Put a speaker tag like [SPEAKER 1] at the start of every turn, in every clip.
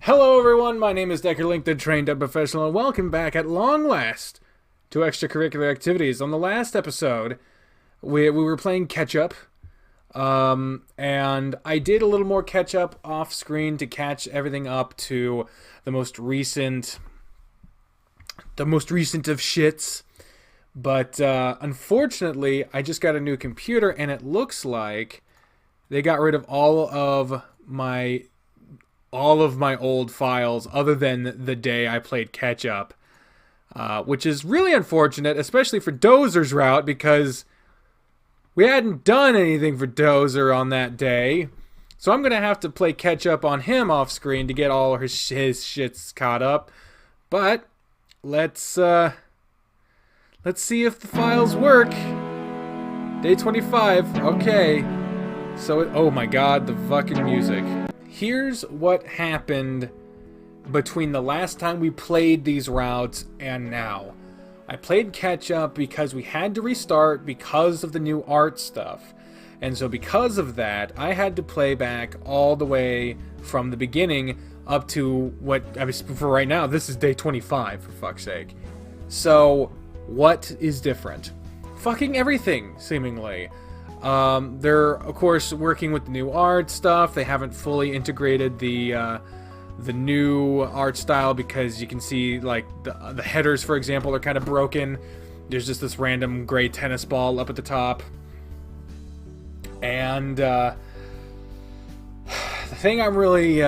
[SPEAKER 1] Hello everyone, my name is Decker Link, the trained up professional, and welcome back at long last to Extracurricular Activities. On the last episode, we were playing catch-up, and I did a little more catch-up off-screen to catch everything up to the most recent of shits. But unfortunately, I just got a new computer, and it looks like they got rid of all of my old files other than the day I played catch up, which is really unfortunate, especially for Dozer's route, because we hadn't done anything for Dozer on that day. So I'm gonna have to play catch up on him off screen to get all his shits caught up. But let's see if the files work. Day 25. Okay. So oh my god, the fucking music. Here's what happened between the last time we played these routes and now. I played catch up because we had to restart because of the new art stuff. And so because of that, I had to play back all the way from the beginning up to what, I mean, for right now, this is day 25, for fuck's sake. So, what is different? Fucking everything, seemingly. They're, of course, working with the new art stuff. They haven't fully integrated the new art style because you can see, like, the headers, for example, are kind of broken. There's just this random gray tennis ball up at the top. And, the thing I'm really,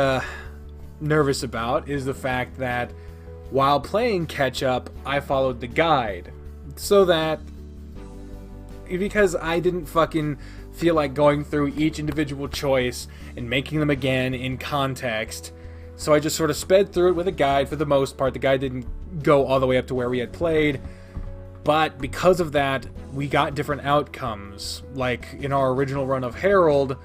[SPEAKER 1] nervous about is the fact that while playing catch-up, I followed the guide. So that because I didn't fucking feel like going through each individual choice and making them again in context. So I just sort of sped through it with a guide for the most part. The guide didn't go all the way up to where we had played. But because of that, we got different outcomes. Like in our original run of Harold,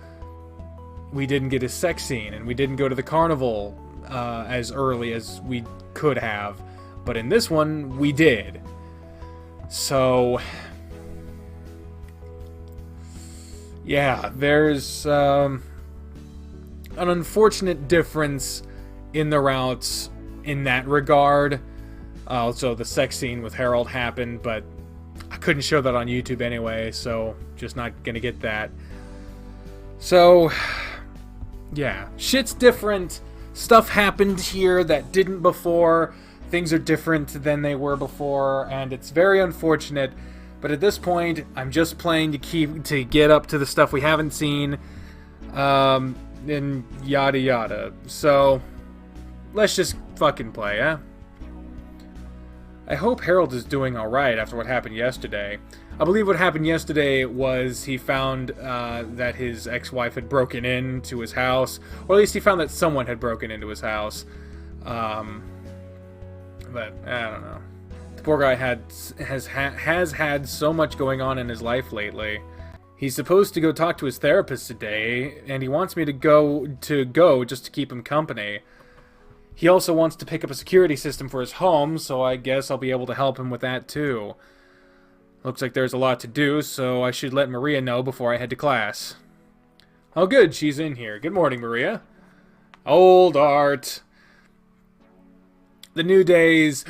[SPEAKER 1] we didn't get his sex scene, and we didn't go to the carnival as early as we could have. But in this one, we did. So yeah, there's an unfortunate difference in the routes in that regard. Also, the sex scene with Harold happened, but I couldn't show that on YouTube anyway, so just not gonna get that. So, yeah, shit's different. Stuff happened here that didn't before. Things are different than they were before, and it's very unfortunate. But at this point, I'm just playing to get up to the stuff we haven't seen, and yada yada. So, let's just fucking play, eh? I hope Harold is doing alright after what happened yesterday. I believe what happened yesterday was he found that his ex-wife had broken into his house, or at least he found that someone had broken into his house. But I don't know. The poor guy has had so much going on in his life lately. He's supposed to go talk to his therapist today, and he wants me to go just to keep him company. He also wants to pick up a security system for his home, so I guess I'll be able to help him with that too. Looks like there's a lot to do, so I should let Maria know before I head to class. Oh good, she's in here. Good morning, Maria. Old Art. The new days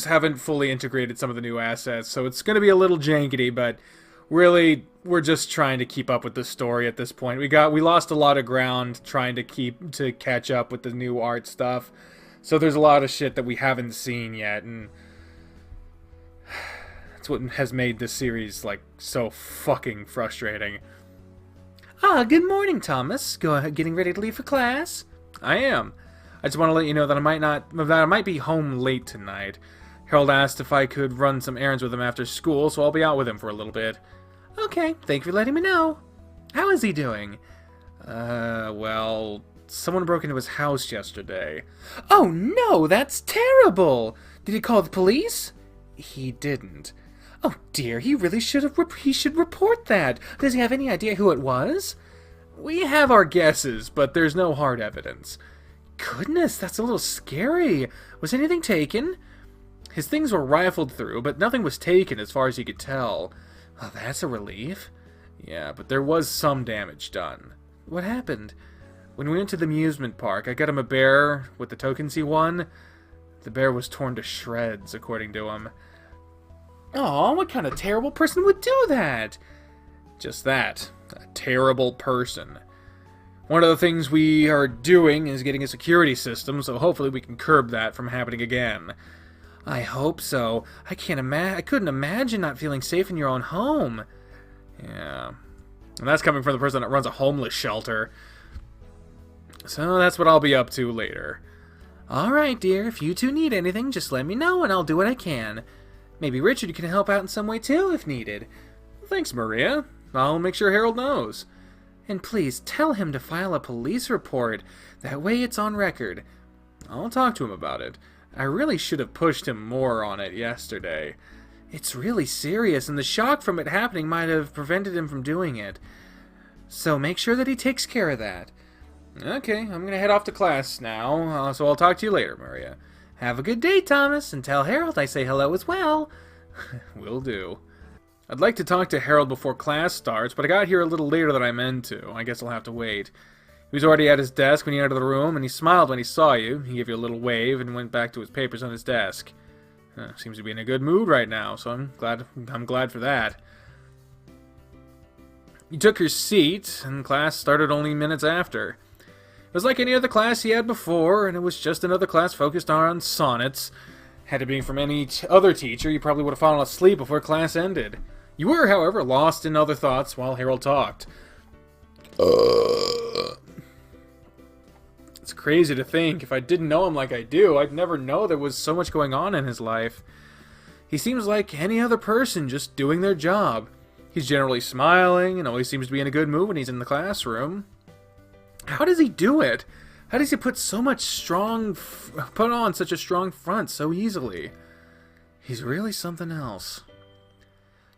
[SPEAKER 1] haven't fully integrated some of the new assets, so it's going to be a little jankety, but really, we're just trying to keep up with the story at this point. We lost a lot of ground trying to catch up with the new art stuff, so there's a lot of shit that we haven't seen yet, and that's what has made this series, like, so fucking frustrating. Ah, good morning, Thomas. Getting ready to leave for class? I am. I just want to let you know that I might be home late tonight. Harold asked if I could run some errands with him after school, so I'll be out with him for a little bit. Okay, thank you for letting me know. How is he doing? Well, someone broke into his house yesterday. Oh no, that's terrible! Did he call the police? He didn't. Oh dear, he really should report that. Does he have any idea who it was? We have our guesses, but there's no hard evidence. Goodness, that's a little scary. Was anything taken? His things were rifled through, but nothing was taken as far as he could tell. Oh, that's a relief. Yeah, but there was some damage done. What happened? When we went to the amusement park, I got him a bear with the tokens he won. The bear was torn to shreds, according to him. Aw, what kind of terrible person would do that? Just that. A terrible person. One of the things we are doing is getting a security system, so hopefully we can curb that from happening again. I hope so. I couldn't imagine not feeling safe in your own home. Yeah. And that's coming from the person that runs a homeless shelter. So that's what I'll be up to later. Alright, dear. If you two need anything, just let me know and I'll do what I can. Maybe Richard can help out in some way too, if needed. Thanks, Maria. I'll make sure Harold knows. And please tell him to file a police report. That way it's on record. I'll talk to him about it. I really should have pushed him more on it yesterday. It's really serious, and the shock from it happening might have prevented him from doing it. So make sure that he takes care of that. Okay, I'm going to head off to class now, so I'll talk to you later, Maria. Have a good day, Thomas, and tell Harold I say hello as well. Will do. I'd like to talk to Harold before class starts, but I got here a little later than I meant to. I guess I'll have to wait. He was already at his desk when you entered the room, and he smiled when he saw you. He gave you a little wave and went back to his papers on his desk. Seems to be in a good mood right now, so I'm glad for that. You took your seat, and class started only minutes after. It was like any other class he had before, and it was just another class focused on sonnets. Had it been from any other teacher, you probably would have fallen asleep before class ended. You were, however, lost in other thoughts while Harold talked. It's crazy to think. If I didn't know him like I do, I'd never know there was so much going on in his life. He seems like any other person, just doing their job. He's generally smiling and always seems to be in a good mood when he's in the classroom. How does he do it? How does he put on such a strong front so easily? He's really something else.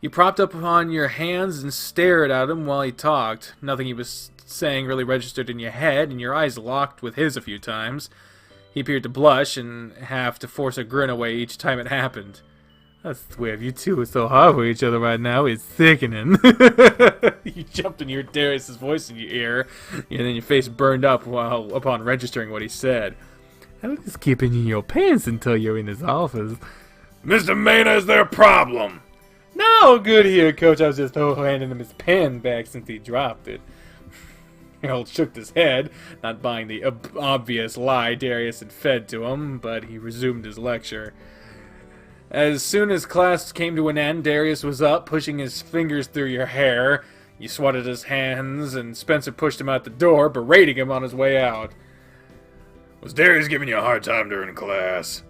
[SPEAKER 1] You propped up on your hands and stared at him while he talked. Nothing he was saying really registered in your head, and your eyes locked with his a few times. He appeared to blush and have to force a grin away each time it happened. I swear, if you two are so hard for each other right now, it's sickening. You jumped and you heard Darius's voice in your ear, and then your face burned up upon registering what he said. I'll just keep it in your pants until you're in his office.
[SPEAKER 2] Mr. Mena, is there a problem?
[SPEAKER 1] No, good here, Coach. I was just handing him his pen back since he dropped it. Harold shook his head, not buying the obvious lie Darius had fed to him, but he resumed his lecture. As soon as class came to an end, Darius was up, pushing his fingers through your hair. You swatted his hands, and Spencer pushed him out the door, berating him on his way out.
[SPEAKER 2] Was Darius giving you a hard time during class?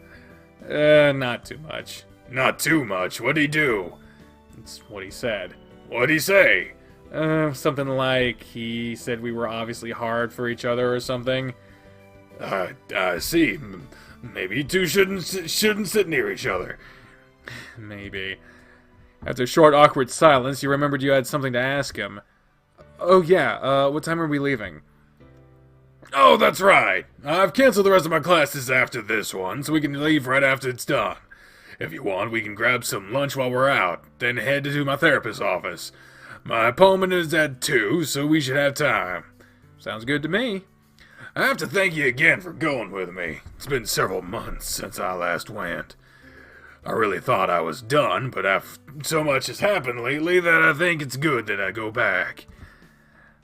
[SPEAKER 1] Not too much.
[SPEAKER 2] Not too much? What'd he do?
[SPEAKER 1] That's what he said.
[SPEAKER 2] What'd he say?
[SPEAKER 1] Something like he said we were obviously hard for each other or something.
[SPEAKER 2] I see. Maybe you two shouldn't sit near each other.
[SPEAKER 1] Maybe. After a short, awkward silence, you remembered you had something to ask him. Oh, yeah, what time are we leaving?
[SPEAKER 2] Oh, that's right. I've canceled the rest of my classes after this one, so we can leave right after it's done. If you want, we can grab some lunch while we're out, then head to my therapist's office. My appointment is at 2, so we should have time.
[SPEAKER 1] Sounds good to me.
[SPEAKER 2] I have to thank you again for going with me. It's been several months since I last went. I really thought I was done, but so much has happened lately that I think it's good that I go back.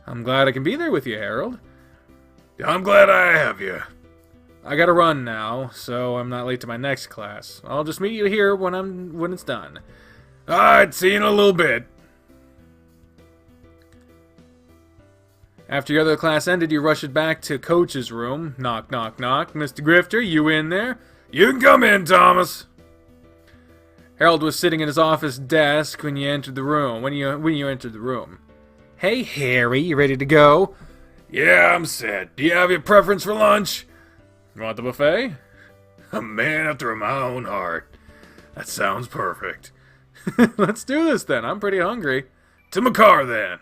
[SPEAKER 1] I'm glad I can be there with you, Harold.
[SPEAKER 2] I'm glad I have you.
[SPEAKER 1] I gotta run now, so I'm not late to my next class. I'll just meet you here when it's done.
[SPEAKER 2] Alright, see you in a little bit.
[SPEAKER 1] After your other class ended, you rushed back to Coach's room. Knock, knock, knock. Mr. Grifter, you in there?
[SPEAKER 2] You can come in, Thomas.
[SPEAKER 1] Harold was sitting at his office desk when you entered the room. When you entered the room. Hey, Harry, you ready to go?
[SPEAKER 2] Yeah, I'm set. Do you have your preference for lunch?
[SPEAKER 1] You want the buffet?
[SPEAKER 2] A man after my own heart. That sounds perfect.
[SPEAKER 1] Let's do this then. I'm pretty hungry.
[SPEAKER 2] To my car then.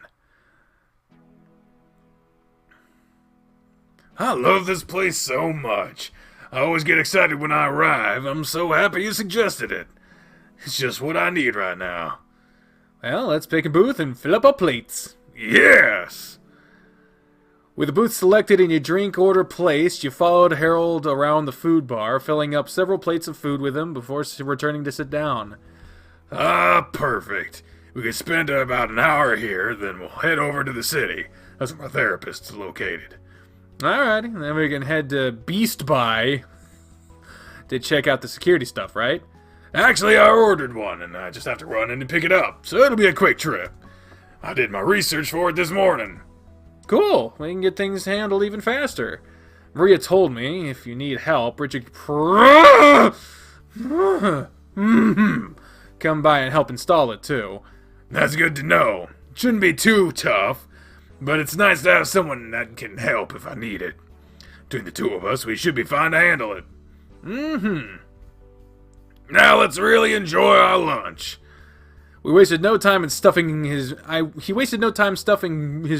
[SPEAKER 2] I love this place so much. I always get excited when I arrive. I'm so happy you suggested it. It's just what I need right now.
[SPEAKER 1] Well, let's pick a booth and fill up our plates.
[SPEAKER 2] Yes!
[SPEAKER 1] With the booth selected and your drink order placed, you followed Harold around the food bar, filling up several plates of food with him before returning to sit down.
[SPEAKER 2] Ah, perfect. We could spend about an hour here, then we'll head over to the city. That's where my therapist is located.
[SPEAKER 1] Alrighty, then we can head to Beast Buy to check out the security stuff, right?
[SPEAKER 2] Actually, I ordered one, and I just have to run in and pick it up, so it'll be a quick trip. I did my research for it this morning.
[SPEAKER 1] Cool, we can get things handled even faster. Maria told me if you need help, Richard come by and help install it too.
[SPEAKER 2] That's good to know. It shouldn't be too tough, but it's nice to have someone that can help if I need it. Between the two of us, we should be fine to handle it. Now let's really enjoy our lunch.
[SPEAKER 1] He wasted no time stuffing his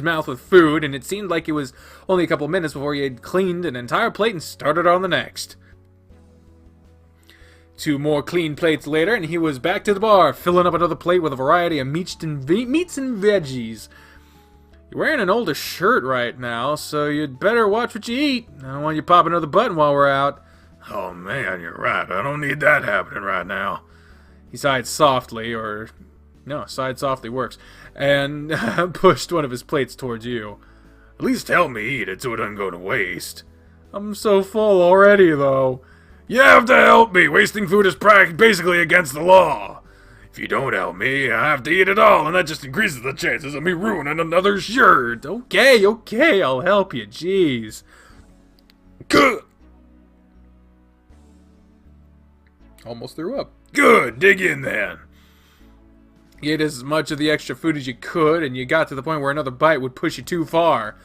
[SPEAKER 1] mouth with food, and it seemed like it was only a couple minutes before he had cleaned an entire plate and started on the next. 2 more clean plates later, and he was back to the bar, filling up another plate with a variety of meats and veggies. You're wearing an older shirt right now, so you'd better watch what you eat. I don't want you popping another button while we're out.
[SPEAKER 2] Oh man, you're right. I don't need that happening right now.
[SPEAKER 1] He sighed softly works, and pushed one of his plates towards you.
[SPEAKER 2] At least help me eat it so it doesn't go to waste.
[SPEAKER 1] I'm so full already, though.
[SPEAKER 2] You have to help me. Wasting food is basically against the law. If you don't help me, I have to eat it all, and that just increases the chances of me ruining another shirt.
[SPEAKER 1] Okay, I'll help you. Jeez.
[SPEAKER 2] Good.
[SPEAKER 1] Almost threw up.
[SPEAKER 2] Good. Dig in then.
[SPEAKER 1] You ate as much of the extra food as you could, and you got to the point where another bite would push you too far.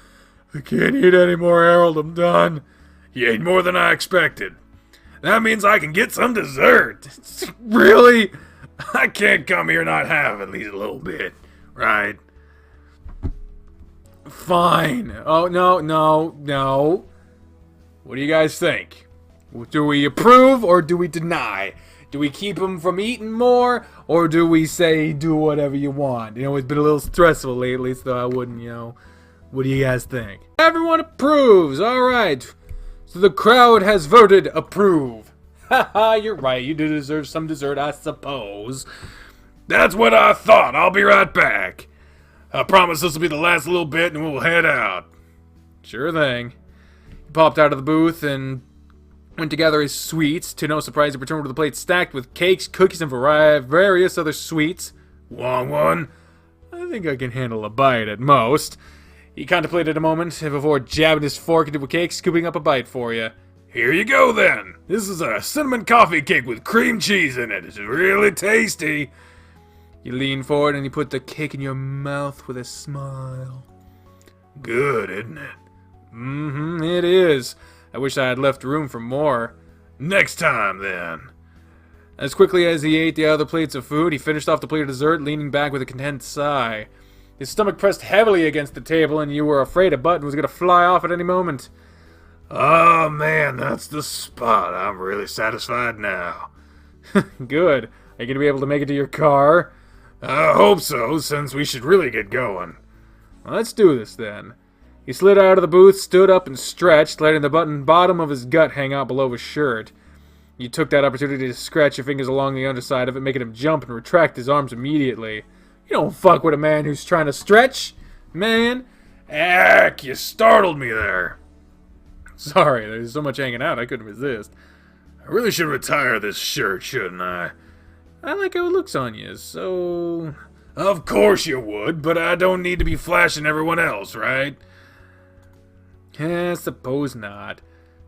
[SPEAKER 2] I can't eat anymore, Harold. I'm done. You ate more than I expected. That means I can get some dessert.
[SPEAKER 1] Really?
[SPEAKER 2] I can't come here and not have at least a little bit, right?
[SPEAKER 1] Fine. Oh, no. What do you guys think? Do we approve or do we deny? Do we keep him from eating more, or do we say do whatever you want? It's been a little stressful lately, so I wouldn't, What do you guys think? Everyone approves. All right. So the crowd has voted approve. Haha, you're right. You do deserve some dessert, I suppose.
[SPEAKER 2] That's what I thought. I'll be right back. I promise this will be the last little bit and we'll head out.
[SPEAKER 1] Sure thing. He popped out of the booth and went to gather his sweets. To no surprise, he returned with a plate stacked with cakes, cookies, and various other sweets.
[SPEAKER 2] Want one?
[SPEAKER 1] I think I can handle a bite at most. He contemplated a moment before jabbing his fork into a cake, scooping up a bite for you.
[SPEAKER 2] Here you go then. This is a cinnamon coffee cake with cream cheese in it. It's really tasty.
[SPEAKER 1] You lean forward and you put the cake in your mouth with a smile.
[SPEAKER 2] Good, isn't it?
[SPEAKER 1] It is. I wish I had left room for more.
[SPEAKER 2] Next time, then.
[SPEAKER 1] As quickly as he ate the other plates of food, he finished off the plate of dessert, leaning back with a content sigh. His stomach pressed heavily against the table, and you were afraid a button was going to fly off at any moment.
[SPEAKER 2] Oh, man, that's the spot. I'm really satisfied now.
[SPEAKER 1] Good. Are you going to be able to make it to your car?
[SPEAKER 2] I hope so, since we should really get going.
[SPEAKER 1] Well, let's do this, then. He slid out of the booth, stood up, and stretched, letting the bottom of his gut hang out below his shirt. You took that opportunity to scratch your fingers along the underside of it, making him jump and retract his arms immediately. You don't fuck with a man who's trying to stretch, man.
[SPEAKER 2] Ack, you startled me there.
[SPEAKER 1] Sorry, there's so much hanging out, I couldn't resist.
[SPEAKER 2] I really should retire this shirt, shouldn't I?
[SPEAKER 1] I like how it looks on you, so...
[SPEAKER 2] Of course you would, but I don't need to be flashing everyone else, right?
[SPEAKER 1] Suppose not.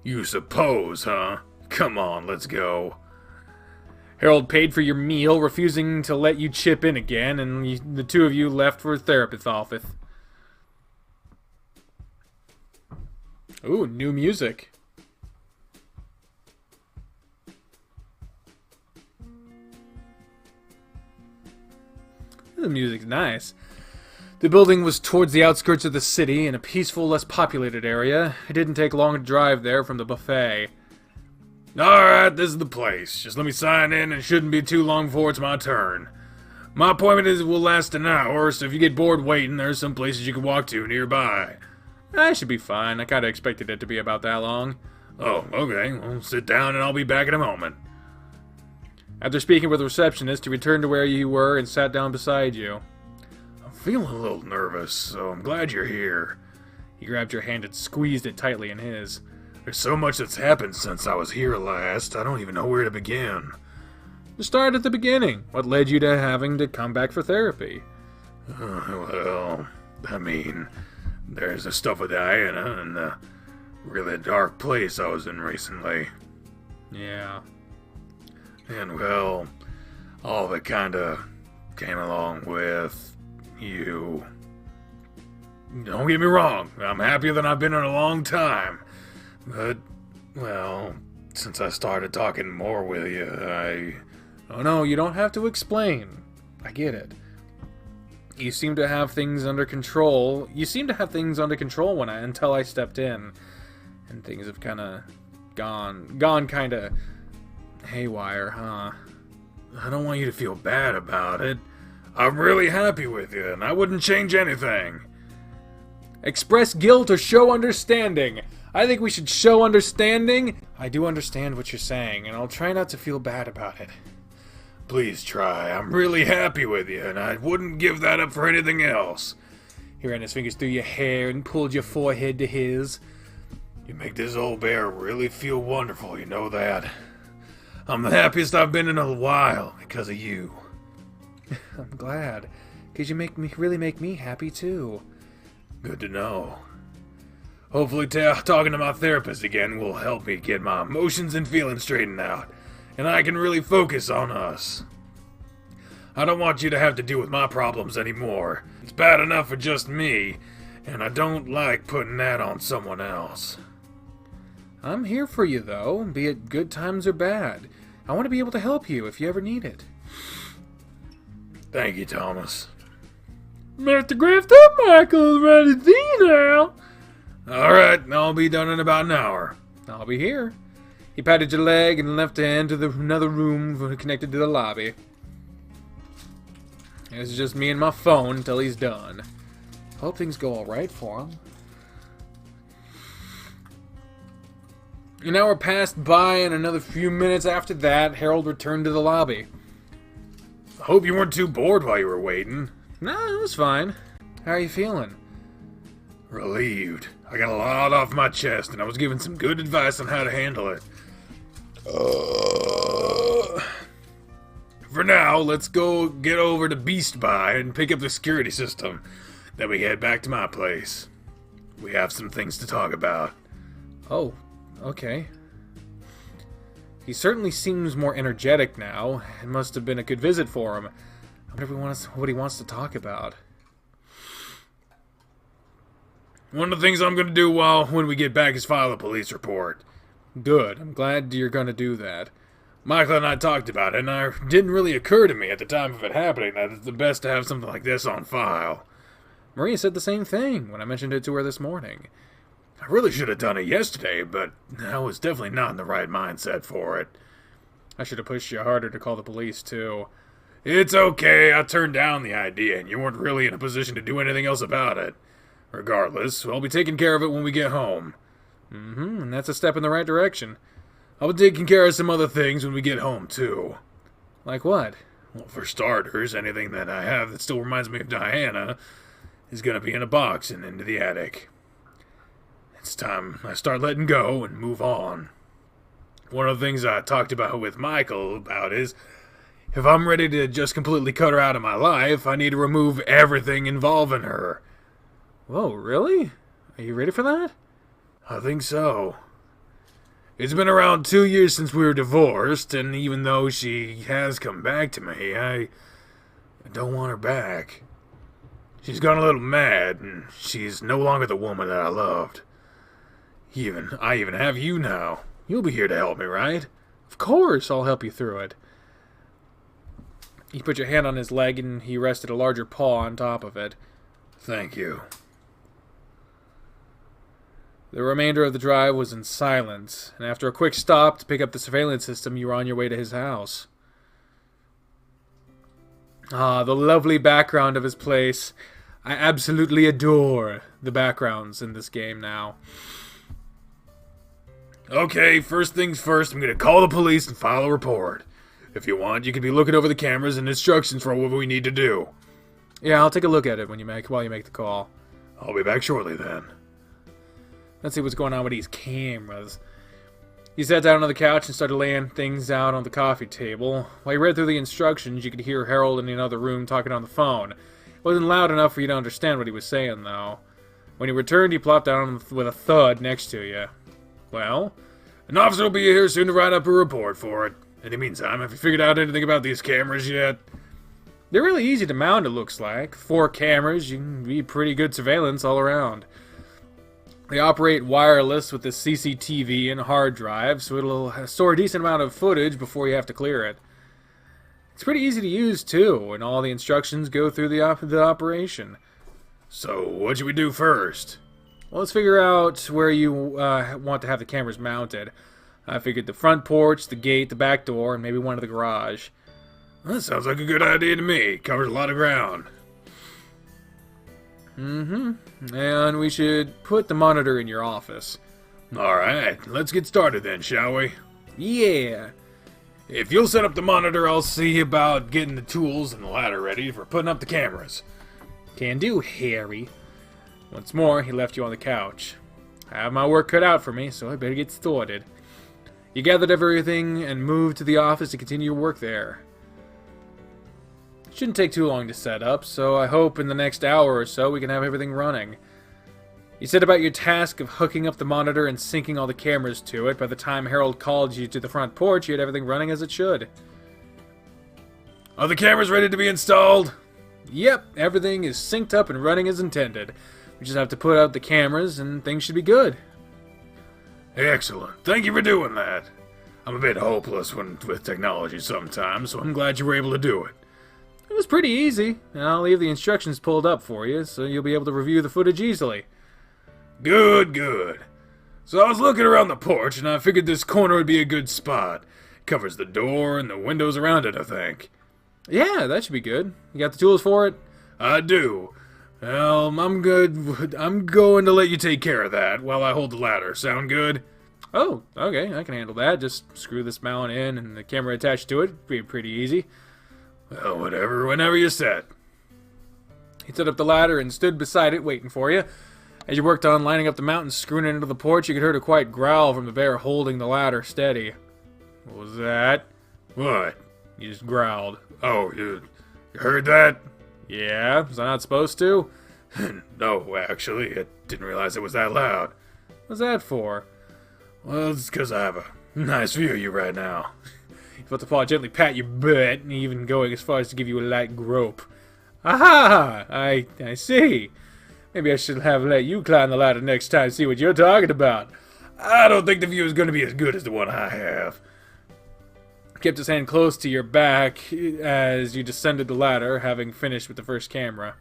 [SPEAKER 2] You suppose, huh? Come on, let's go.
[SPEAKER 1] Harold paid for your meal, refusing to let you chip in again, and the two of you left for a therapist's office. Ooh, new music. The music's nice. The building was towards the outskirts of the city, in a peaceful, less populated area. It didn't take long to drive there from the buffet.
[SPEAKER 2] Alright, this is the place. Just let me sign in, and it shouldn't be too long before it's my turn. My appointment will last an hour, so if you get bored waiting, there's some places you can walk to nearby.
[SPEAKER 1] I should be fine. I kind of expected it to be about that long.
[SPEAKER 2] Oh, okay. Well, sit down and I'll be back in a moment.
[SPEAKER 1] After speaking with the receptionist, he returned to where you were and sat down beside you.
[SPEAKER 2] I'm feeling a little nervous, so I'm glad you're here.
[SPEAKER 1] He grabbed your hand and squeezed it tightly in his.
[SPEAKER 2] There's so much that's happened since I was here last, I don't even know where to begin.
[SPEAKER 1] To start at the beginning. What led you to having to come back for therapy?
[SPEAKER 2] Well, I mean, there's the stuff with BriAnna and the really dark place I was in recently.
[SPEAKER 1] Yeah.
[SPEAKER 2] And, well, all that kinda came along with you. Don't get me wrong, I'm happier than I've been in a long time. But, well, since I started talking more with you,
[SPEAKER 1] Oh no, you don't have to explain. I get it. You seem to have things under control. You seem to have things under control until I stepped in. And things have kinda gone kinda haywire, huh?
[SPEAKER 2] I don't want you to feel bad about it. I'm really happy with you, and I wouldn't change anything.
[SPEAKER 1] Express guilt or show understanding. I think we should show understanding. I do understand what you're saying, and I'll try not to feel bad about it.
[SPEAKER 2] Please try. I'm really happy with you, and I wouldn't give that up for anything else.
[SPEAKER 1] He ran his fingers through your hair and pulled your forehead to his.
[SPEAKER 2] You make this old bear really feel wonderful, you know that. I'm the happiest I've been in a while because of you.
[SPEAKER 1] I'm glad, because you really make me happy too.
[SPEAKER 2] Good to know. Hopefully talking to my therapist again will help me get my emotions and feelings straightened out, and I can really focus on us. I don't want you to have to deal with my problems anymore. It's bad enough for just me, and I don't like putting that on someone else.
[SPEAKER 1] I'm here for you, though, be it good times or bad. I want to be able to help you if you ever need it.
[SPEAKER 2] Thank you, Thomas.
[SPEAKER 1] Mr. Grifter, Michael's ready to see you now.
[SPEAKER 2] Alright, I'll be done in about an hour.
[SPEAKER 1] I'll be here. He patted your leg and left to enter another room connected to the lobby. This is just me and my phone until he's done. Hope things go alright for him. An hour passed by, and another few minutes after that, Harold returned to the lobby.
[SPEAKER 2] I hope you weren't too bored while you were waiting.
[SPEAKER 1] No, it was fine. How are you feeling?
[SPEAKER 2] Relieved. I got a lot off my chest, and I was given some good advice on how to handle it. For now, let's go get over to Beast Buy and pick up the security system. Then we head back to my place. We have some things to talk about.
[SPEAKER 1] Oh, okay. He certainly seems more energetic now. It must have been a good visit for him. I wonder what he wants to talk about.
[SPEAKER 2] One of the things I'm going to do when we get back is file a police report.
[SPEAKER 1] Good. I'm glad you're going to do that.
[SPEAKER 2] Michael and I talked about it, and it didn't really occur to me at the time of it happening that it's the best to have something like this on file.
[SPEAKER 1] Maria said the same thing when I mentioned it to her this morning.
[SPEAKER 2] I really should have done it yesterday, but I was definitely not in the right mindset for it.
[SPEAKER 1] I should have pushed you harder to call the police, too.
[SPEAKER 2] It's okay, I turned down the idea, and you weren't really in a position to do anything else about it. Regardless, I'll be taking care of it when we get home.
[SPEAKER 1] And that's a step in the right direction.
[SPEAKER 2] I'll be taking care of some other things when we get home, too.
[SPEAKER 1] Like what?
[SPEAKER 2] Well, for starters, anything that I have that still reminds me of BriAnna is going to be in a box and into the attic. It's time I start letting go and move on. One of the things I talked about with Michael about is, if I'm ready to just completely cut her out of my life, I need to remove everything involving her.
[SPEAKER 1] Whoa, really? Are you ready for that?
[SPEAKER 2] I think so. It's been around 2 years since we were divorced, and even though she has come back to me, I don't want her back. She's gone a little mad, and she's no longer the woman that I loved. I even have you now. You'll be here to help me, right?
[SPEAKER 1] Of course, I'll help you through it. You put your hand on his leg, and he rested a larger paw on top of it.
[SPEAKER 2] Thank you.
[SPEAKER 1] The remainder of the drive was in silence, and after a quick stop to pick up the surveillance system, you were on your way to his house. Ah, the lovely background of his place. I absolutely adore the backgrounds in this game now.
[SPEAKER 2] Okay, first things first, I'm gonna call the police and file a report. If you want, you can be looking over the cameras and instructions for what we need to do.
[SPEAKER 1] Yeah, I'll take a look at it while you make the call.
[SPEAKER 2] I'll be back shortly then.
[SPEAKER 1] Let's see what's going on with these cameras. He sat down on the couch and started laying things out on the coffee table. While he read through the instructions, you could hear Harold in another room talking on the phone. It wasn't loud enough for you to understand what he was saying, though. When he returned, he plopped down with a thud next to you. Well?
[SPEAKER 2] An officer will be here soon to write up a report for it. In the meantime, have you figured out anything about these cameras yet?
[SPEAKER 1] They're really easy to mount, it looks like. 4 cameras, you can be pretty good surveillance all around. They operate wireless with the CCTV and hard drive, so it'll store a decent amount of footage before you have to clear it. It's pretty easy to use, too, and all the instructions go through the operation.
[SPEAKER 2] So, what should we do first?
[SPEAKER 1] Well, let's figure out where you want to have the cameras mounted. I figured the front porch, the gate, the back door, and maybe one of the garage.
[SPEAKER 2] That sounds like a good idea to me. Covers a lot of ground.
[SPEAKER 1] And we should put the monitor in your office.
[SPEAKER 2] Alright, let's get started then, shall we?
[SPEAKER 1] Yeah.
[SPEAKER 2] If you'll set up the monitor, I'll see about getting the tools and the ladder ready for putting up the cameras.
[SPEAKER 1] Can do, Harry. Once more, he left you on the couch. I have my work cut out for me, so I better get started. You gathered everything and moved to the office to continue your work there. It shouldn't take too long to set up, so I hope in the next hour or so we can have everything running. You set about your task of hooking up the monitor and syncing all the cameras to it. By the time Harold called you to the front porch, you had everything running as it should.
[SPEAKER 2] Are the cameras ready to be installed?
[SPEAKER 1] Yep, everything is synced up and running as intended. We just have to put out the cameras and things should be good.
[SPEAKER 2] Excellent. Thank you for doing that. I'm a bit hopeless with technology sometimes, so I'm glad you were able to do it.
[SPEAKER 1] It was pretty easy, and I'll leave the instructions pulled up for you, so you'll be able to review the footage easily.
[SPEAKER 2] Good, good. So I was looking around the porch, and I figured this corner would be a good spot. It covers the door and the windows around it, I think.
[SPEAKER 1] Yeah, that should be good. You got the tools for it?
[SPEAKER 2] I do. Well, I'm good. I'm going to let you take care of that while I hold the ladder. Sound good?
[SPEAKER 1] Oh, okay, I can handle that. Just screw this mount in and the camera attached to it. Be pretty easy.
[SPEAKER 2] Well, whatever, whenever you're set.
[SPEAKER 1] He set up the ladder and stood beside it, waiting for you. As you worked on lining up the mount and screwing it into the porch, you could hear a quiet growl from the bear holding the ladder steady. What was that?
[SPEAKER 2] What?
[SPEAKER 1] You just growled.
[SPEAKER 2] Oh, you heard that?
[SPEAKER 1] Yeah? Was I not supposed to?
[SPEAKER 2] No, actually, I didn't realize it was that loud.
[SPEAKER 1] What's that for?
[SPEAKER 2] Well, it's because I have a nice view of you right now.
[SPEAKER 1] He felt the paw gently pat your butt, and even going as far as to give you a light grope. Aha! I see. Maybe I should have let you climb the ladder next time to see what you're talking about.
[SPEAKER 2] I don't think the view is going to be as good as the one I have.
[SPEAKER 1] Kept his hand close to your back as you descended the ladder, having finished with the first camera.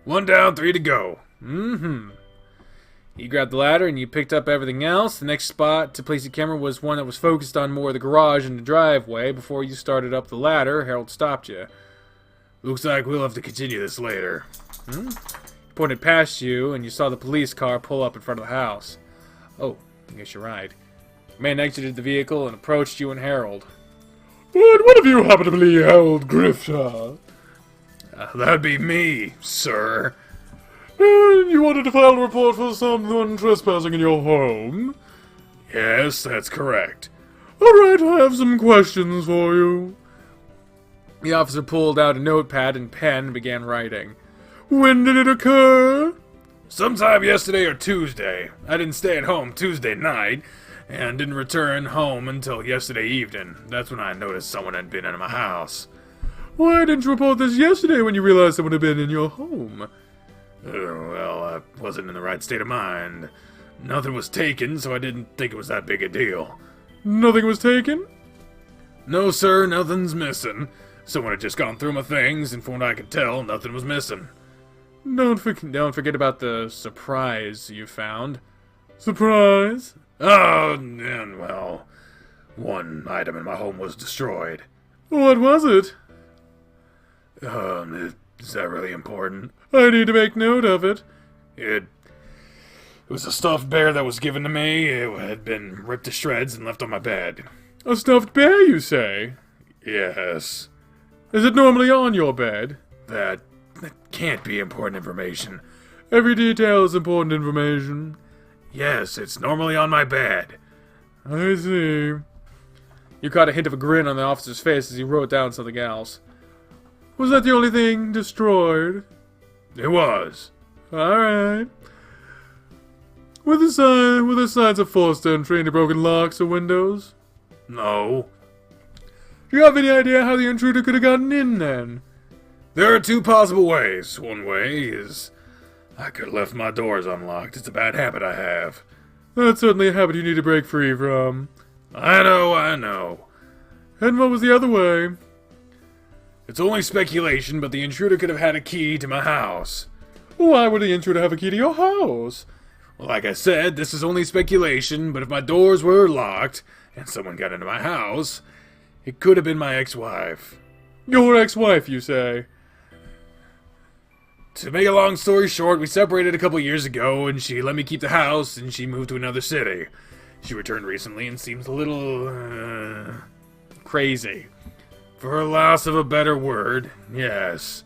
[SPEAKER 2] 1 down, 3 to go.
[SPEAKER 1] You grabbed the ladder and you picked up everything else. The next spot to place the camera was one that was focused on more of the garage and the driveway. Before you started up the ladder, Harold stopped you.
[SPEAKER 2] Looks like we'll have to continue this later.
[SPEAKER 1] He pointed past you and you saw the police car pull up in front of the house. Oh, I guess you're right. The man exited the vehicle and approached you and Harold.
[SPEAKER 3] Would one of you happen to be Harold Grifter?
[SPEAKER 2] That'd be me, sir.
[SPEAKER 3] You wanted to file a report for someone trespassing in your home?
[SPEAKER 2] Yes, that's correct.
[SPEAKER 3] Alright, I have some questions for you.
[SPEAKER 1] The officer pulled out a notepad and pen and began writing.
[SPEAKER 3] When did it occur?
[SPEAKER 2] Sometime yesterday or Tuesday. I didn't stay at home Tuesday night, and didn't return home until yesterday evening. That's when I noticed someone had been in my house.
[SPEAKER 3] Why didn't you report this yesterday when you realized someone had been in your home?
[SPEAKER 2] Well, I wasn't in the right state of mind. Nothing was taken, so I didn't think it was that big a deal.
[SPEAKER 3] Nothing was taken?
[SPEAKER 2] No, sir, nothing's missing. Someone had just gone through my things, and from what I could tell, nothing was missing.
[SPEAKER 1] Don't forget about the surprise you found.
[SPEAKER 3] Surprise?
[SPEAKER 2] Oh, and well, one item in my home was destroyed.
[SPEAKER 3] What was it?
[SPEAKER 2] Is that really important?
[SPEAKER 3] I need to make note of it.
[SPEAKER 2] It was a stuffed bear that was given to me. It had been ripped to shreds and left on my bed.
[SPEAKER 3] A stuffed bear, you say?
[SPEAKER 2] Yes.
[SPEAKER 3] Is it normally on your bed?
[SPEAKER 2] That can't be important information.
[SPEAKER 3] Every detail is important information.
[SPEAKER 2] Yes, it's normally on my bed.
[SPEAKER 3] I see.
[SPEAKER 1] You caught a hint of a grin on the officer's face as he wrote down something else.
[SPEAKER 3] Was that the only thing destroyed?
[SPEAKER 2] It was.
[SPEAKER 3] Alright. Were the signs of forced entry, any broken locks or windows?
[SPEAKER 2] No.
[SPEAKER 3] Do you have any idea how the intruder could have gotten in then?
[SPEAKER 2] There are two possible ways. One way is I could have left my doors unlocked. It's a bad habit I have.
[SPEAKER 3] That's certainly a habit you need to break free from.
[SPEAKER 2] I know.
[SPEAKER 3] And what was the other way?
[SPEAKER 2] It's only speculation, but the intruder could have had a key to my house.
[SPEAKER 3] Why would the intruder have a key to your house?
[SPEAKER 2] Well, like I said, this is only speculation, but if my doors were locked and someone got into my house, it could have been my ex-wife.
[SPEAKER 3] Your ex-wife, you say?
[SPEAKER 2] To make a long story short, we separated a couple years ago, and she let me keep the house, and she moved to another city. She returned recently and seems a little,
[SPEAKER 1] Crazy.
[SPEAKER 2] for loss of a better word, yes.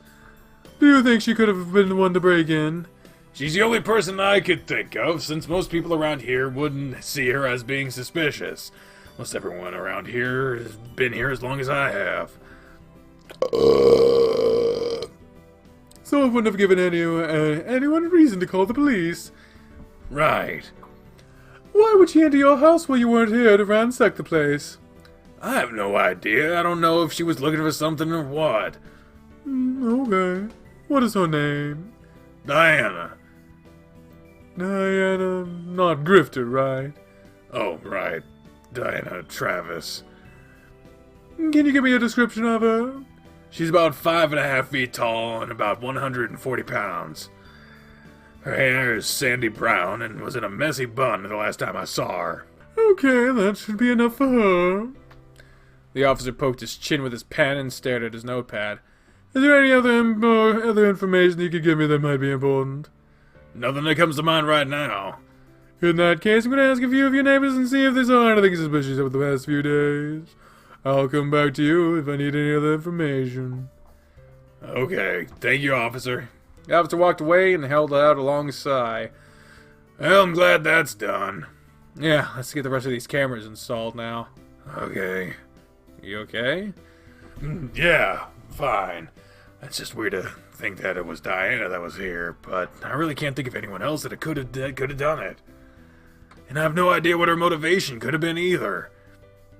[SPEAKER 3] Do you think she could have been the one to break in?
[SPEAKER 2] She's the only person I could think of, since most people around here wouldn't see her as being suspicious. Most everyone around here has been here as long as I have.
[SPEAKER 3] So it wouldn't have given anyone a reason to call the police.
[SPEAKER 2] Right.
[SPEAKER 3] Why would she enter your house while you weren't here to ransack the place?
[SPEAKER 2] I have no idea. I don't know if she was looking for something or what.
[SPEAKER 3] Okay. What is her name?
[SPEAKER 2] Diana.
[SPEAKER 3] Diana, not Grifter, right?
[SPEAKER 2] Oh, right. Diana Travis.
[SPEAKER 3] Can you give me a description of her?
[SPEAKER 2] She's about 5.5 feet tall and about 140 pounds. Her hair is sandy brown and was in a messy bun the last time I saw her.
[SPEAKER 3] Okay, that should be enough for her.
[SPEAKER 1] The officer poked his chin with his pen and stared at his notepad.
[SPEAKER 3] Is there any other information you could give me that might be important?
[SPEAKER 2] Nothing that comes to mind right now.
[SPEAKER 3] In that case, I'm going to ask a few of your neighbors and see if they saw anything suspicious over the past few days. I'll come back to you if I need any other information.
[SPEAKER 2] Okay, thank you, officer.
[SPEAKER 1] The officer walked away and held out a long sigh.
[SPEAKER 2] Well, I'm glad that's done.
[SPEAKER 1] Yeah, let's get the rest of these cameras installed now.
[SPEAKER 2] Okay.
[SPEAKER 1] You okay?
[SPEAKER 2] Yeah, fine. It's just weird to think that it was Diana that was here, but I really can't think of anyone else that could have done it. And I have no idea what her motivation could have been either.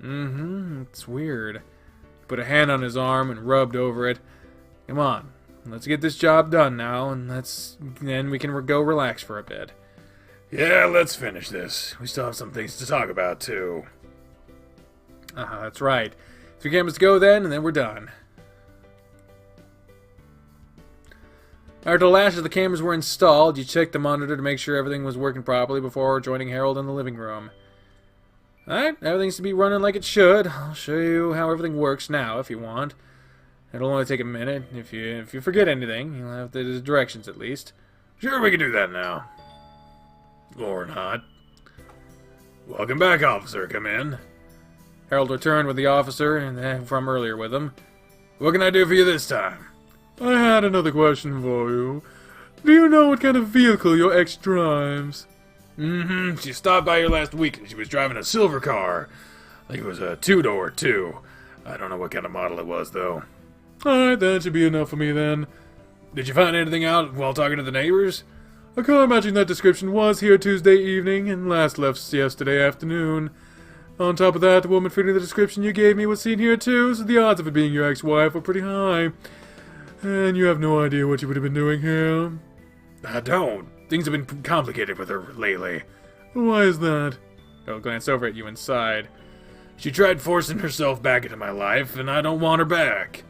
[SPEAKER 1] It's weird. He put a hand on his arm and rubbed over it. Come on, let's get this job done now, and then we can go relax for a bit.
[SPEAKER 2] Yeah, let's finish this. We still have some things to talk about, too.
[SPEAKER 1] That's right. 3 cameras to go then, and then we're done. After the last of the cameras were installed, you checked the monitor to make sure everything was working properly before joining Harold in the living room. Alright, everything's to be running like it should. I'll show you how everything works now, if you want. It'll only take a minute. If you forget anything, you'll have the directions at least.
[SPEAKER 2] Sure, we can do that now. Or not. Welcome back, officer. Come in.
[SPEAKER 1] Harold returned with the officer and from earlier with him.
[SPEAKER 2] What can I do for you this time?
[SPEAKER 3] I had another question for you. Do you know what kind of vehicle your ex drives?
[SPEAKER 2] She stopped by here last week and she was driving a silver car. I think it was a 2-door, too. I don't know what kind of model it was, though.
[SPEAKER 3] Alright, that should be enough for me then.
[SPEAKER 2] Did you find anything out while talking to the neighbors?
[SPEAKER 3] A car matching that description was here Tuesday evening and last left yesterday afternoon. On top of that, the woman fitting the description you gave me was seen here too, so the odds of it being your ex-wife were pretty high. And you have no idea what you would have been doing here.
[SPEAKER 2] I don't. Things have been complicated with her lately.
[SPEAKER 3] Why is that?
[SPEAKER 1] Harold glanced over at you and sighed.
[SPEAKER 2] She tried forcing herself back into my life, and I don't want her back.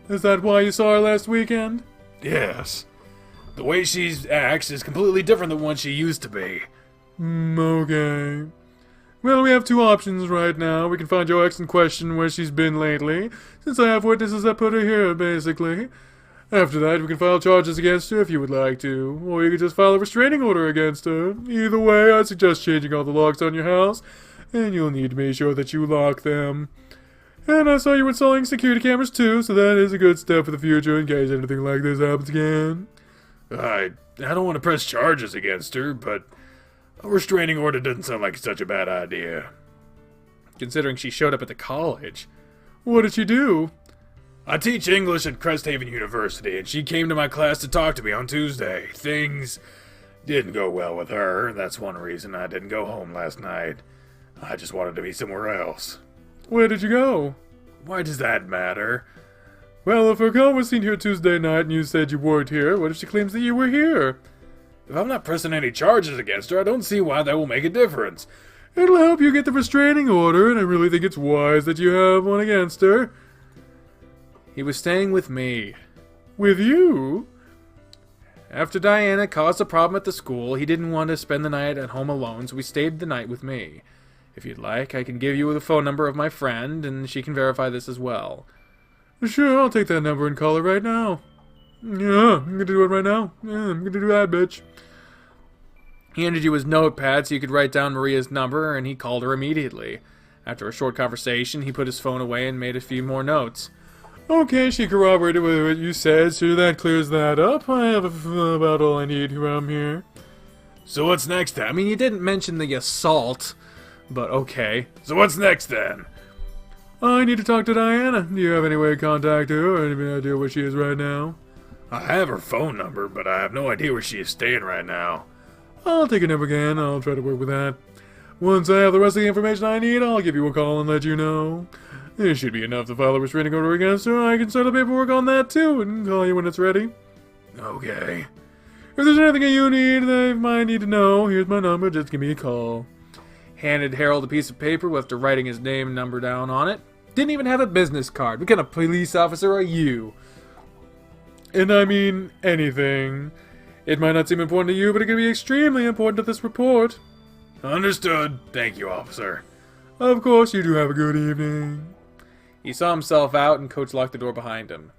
[SPEAKER 3] Is that why you saw her last weekend?
[SPEAKER 2] Yes. The way she acts is completely different than what she used to be.
[SPEAKER 3] Okay. Well, we have two options right now. We can find your ex and question where she's been lately, since I have witnesses that put her here, basically. After that, we can file charges against her if you would like to, or you could just file a restraining order against her. Either way, I suggest changing all the locks on your house, and you'll need to make sure that you lock them. And I saw you were installing security cameras too, so that is a good step for the future in case anything like this happens again.
[SPEAKER 2] I don't want to press charges against her, but a restraining order doesn't sound like such a bad idea.
[SPEAKER 1] Considering she showed up at the college.
[SPEAKER 3] What did she do?
[SPEAKER 2] I teach English at Cresthaven University, and she came to my class to talk to me on Tuesday. Things didn't go well with her. That's one reason I didn't go home last night. I just wanted to be somewhere else.
[SPEAKER 3] Where did you go?
[SPEAKER 2] Why does that matter?
[SPEAKER 3] Well, if her car was seen here Tuesday night and you said you weren't here, what if she claims that you were here?
[SPEAKER 2] If I'm not pressing any charges against her, I don't see why that will make a difference.
[SPEAKER 3] It'll help you get the restraining order, and I really think it's wise that you have one against her.
[SPEAKER 1] He was staying with me.
[SPEAKER 3] With you?
[SPEAKER 1] After Diana caused a problem at the school, he didn't want to spend the night at home alone, so he stayed the night with me. If you'd like, I can give you the phone number of my friend, and she can verify this as well.
[SPEAKER 3] Sure, I'll take that number and call her right now. Yeah, I'm gonna do it right now. Yeah, I'm gonna do that, bitch.
[SPEAKER 1] He handed you his notepad so you could write down Maria's number, and he called her immediately. After a short conversation, he put his phone away and made a few more notes.
[SPEAKER 3] Okay, she corroborated with what you said, so that clears that up. I have about all I need around here.
[SPEAKER 2] So what's next then?
[SPEAKER 1] I mean, you didn't mention the assault, but okay.
[SPEAKER 2] So what's next then?
[SPEAKER 3] I need to talk to Diana. Do you have any way to contact her, or any idea where she is right now?
[SPEAKER 2] I have her phone number, but I have no idea where she is staying right now.
[SPEAKER 3] I'll take her number again. I'll try to work with that. Once I have the rest of the information I need, I'll give you a call and let you know. It should be enough to file a restraining order against her. I can settle paperwork on that too and call you when it's ready.
[SPEAKER 2] Okay.
[SPEAKER 3] If there's anything you need that you might need to know, here's my number. Just give me a call.
[SPEAKER 1] Handed Harold a piece of paper after writing his name and number down on it. Didn't even have a business card. What kind of police officer are you?
[SPEAKER 3] And I mean anything. It might not seem important to you, but it can be extremely important to this report.
[SPEAKER 2] Understood. Thank you, officer.
[SPEAKER 3] Of course, you do have a good evening.
[SPEAKER 1] He saw himself out, and Coach locked the door behind him.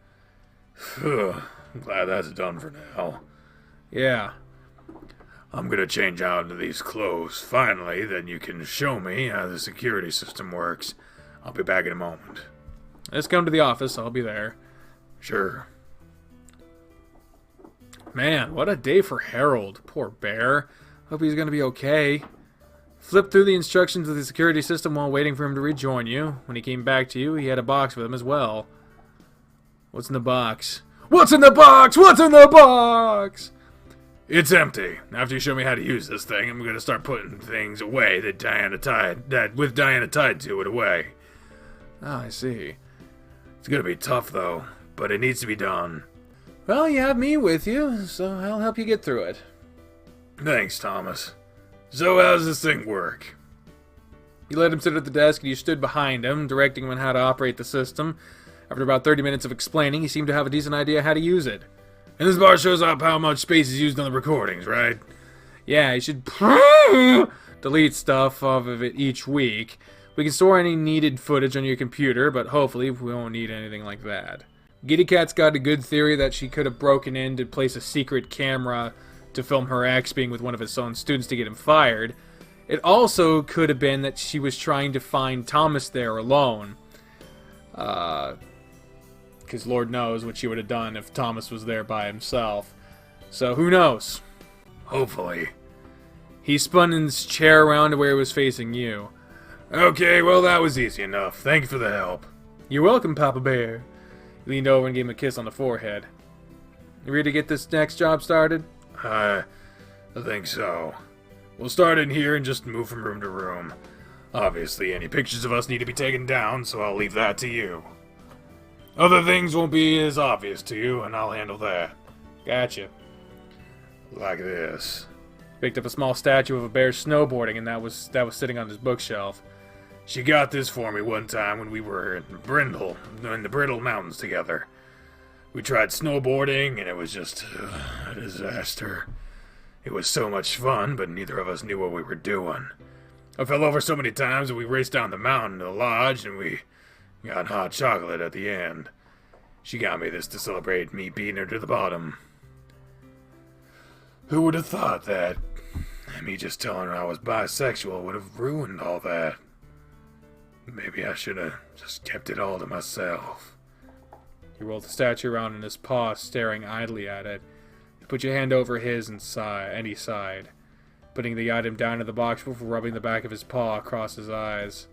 [SPEAKER 2] I'm glad that's done for now.
[SPEAKER 1] Yeah.
[SPEAKER 2] I'm gonna change out into these clothes. Finally, then you can show me how the security system works. I'll be back in a moment.
[SPEAKER 1] Just come to the office. I'll be there.
[SPEAKER 2] Sure.
[SPEAKER 1] Man, what a day for Harold. Poor bear. Hope he's going to be okay. Flipped through the instructions of the security system while waiting for him to rejoin you. When he came back to you, he had a box with him as well. What's in the box? What's in the box? What's in the box?
[SPEAKER 2] It's empty. After you show me how to use this thing, I'm gonna start putting things away with Diana tied to it away.
[SPEAKER 1] Oh, I see.
[SPEAKER 2] It's gonna be tough though, but it needs to be done.
[SPEAKER 1] Well, you have me with you, so I'll help you get through it.
[SPEAKER 2] Thanks, Thomas. So how does this thing work?
[SPEAKER 1] You let him sit at the desk and you stood behind him, directing him on how to operate the system. After about 30 minutes of explaining, he seemed to have a decent idea how to use it.
[SPEAKER 2] And this bar shows up how much space is used on the recordings, right?
[SPEAKER 1] Yeah, you should delete stuff off of it each week. We can store any needed footage on your computer, but hopefully we won't need anything like that. Giddy Cat's got a good theory that she could have broken in to place a secret camera to film her ex being with one of his own students to get him fired. It also could have been that she was trying to find Thomas there alone. Because Lord knows what she would have done if Thomas was there by himself. So who knows?
[SPEAKER 2] Hopefully.
[SPEAKER 1] He spun his chair around to where he was facing you.
[SPEAKER 2] Okay, well that was easy enough. Thank you for the help.
[SPEAKER 1] You're welcome, Papa Bear. He leaned over and gave him a kiss on the forehead. You ready to get this next job started?
[SPEAKER 2] I think so. We'll start in here and just move from room to room. Obviously, any pictures of us need to be taken down, so I'll leave that to you. Other things won't be as obvious to you, and I'll handle that.
[SPEAKER 1] Gotcha.
[SPEAKER 2] Like this.
[SPEAKER 1] Picked up a small statue of a bear snowboarding, and that was sitting on his bookshelf.
[SPEAKER 2] She got this for me one time when we were in the Brittle Mountains together. We tried snowboarding, and it was just a disaster. It was so much fun, but neither of us knew what we were doing. I fell over so many times that we raced down the mountain to the lodge, and we got hot chocolate at the end. She got me this to celebrate me beating her to the bottom. Who would have thought that me just telling her I was bisexual would have ruined all that? Maybe I should have just kept it all to myself.
[SPEAKER 1] He rolled the statue around in his paw, staring idly at it. You put your hand over his and he sighed, putting the item down in the box before rubbing the back of his paw across his eyes.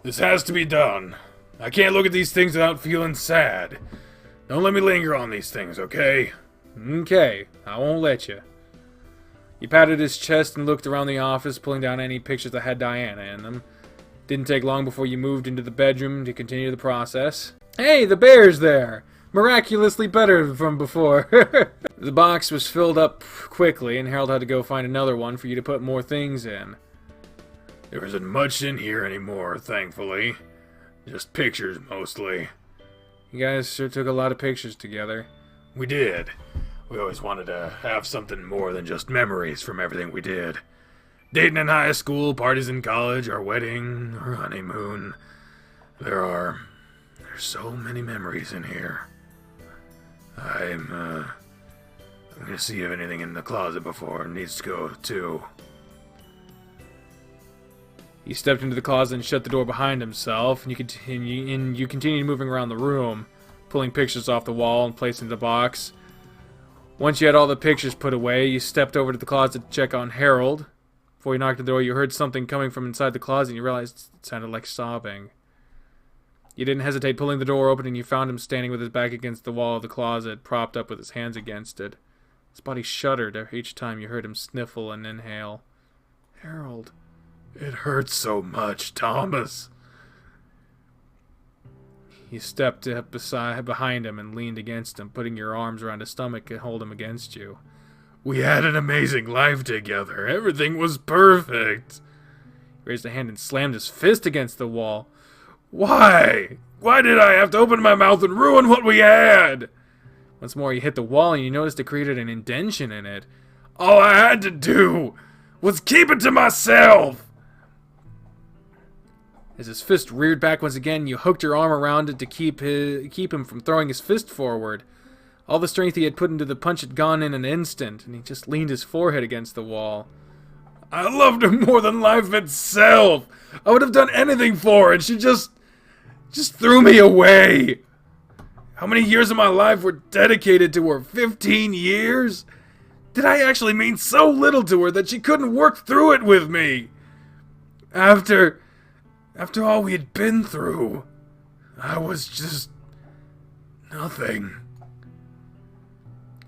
[SPEAKER 2] This has to be done. I can't look at these things without feeling sad. Don't let me linger on these things, okay?
[SPEAKER 1] Okay, I won't let you. He patted his chest and looked around the office, pulling down any pictures that had BriAnna in them. Didn't take long before you moved into the bedroom to continue the process. Hey, the bear's there! Miraculously better from before. The box was filled up quickly, and Harold had to go find another one for you to put more things in.
[SPEAKER 2] There isn't much in here anymore, thankfully. Just pictures, mostly.
[SPEAKER 1] You guys sure took a lot of pictures together.
[SPEAKER 2] We did. We always wanted to have something more than just memories from everything we did. Dating in high school, parties in college, our wedding, our honeymoon. There's so many memories in here. I'm gonna see if anything in the closet before it needs to go, too.
[SPEAKER 1] He stepped into the closet and shut the door behind himself, and you continued moving around the room, pulling pictures off the wall and placing the box. Once you had all the pictures put away, you stepped over to the closet to check on Harold. Before you knocked the door, you heard something coming from inside the closet, and you realized it sounded like sobbing. You didn't hesitate, pulling the door open, and you found him standing with his back against the wall of the closet, propped up with his hands against it. His body shuddered each time you heard him sniffle and inhale. Harold.
[SPEAKER 2] It hurts so much, Thomas.
[SPEAKER 1] You stepped up behind him and leaned against him, putting your arms around his stomach to hold him against you.
[SPEAKER 2] We had an amazing life together. Everything was perfect.
[SPEAKER 1] He raised a hand and slammed his fist against the wall.
[SPEAKER 2] Why? Why did I have to open my mouth and ruin what we had?
[SPEAKER 1] Once more, you hit the wall, and you noticed it created an indentation in it.
[SPEAKER 2] All I had to do was keep it to myself.
[SPEAKER 1] As his fist reared back once again, you hooked your arm around it to keep him from throwing his fist forward. All the strength he had put into the punch had gone in an instant, and he just leaned his forehead against the wall.
[SPEAKER 2] I loved her more than life itself. I would have done anything for her, and she just threw me away. How many years of my life were dedicated to her? 15 years? Did I actually mean so little to her that she couldn't work through it with me? After all we had been through, I was just nothing.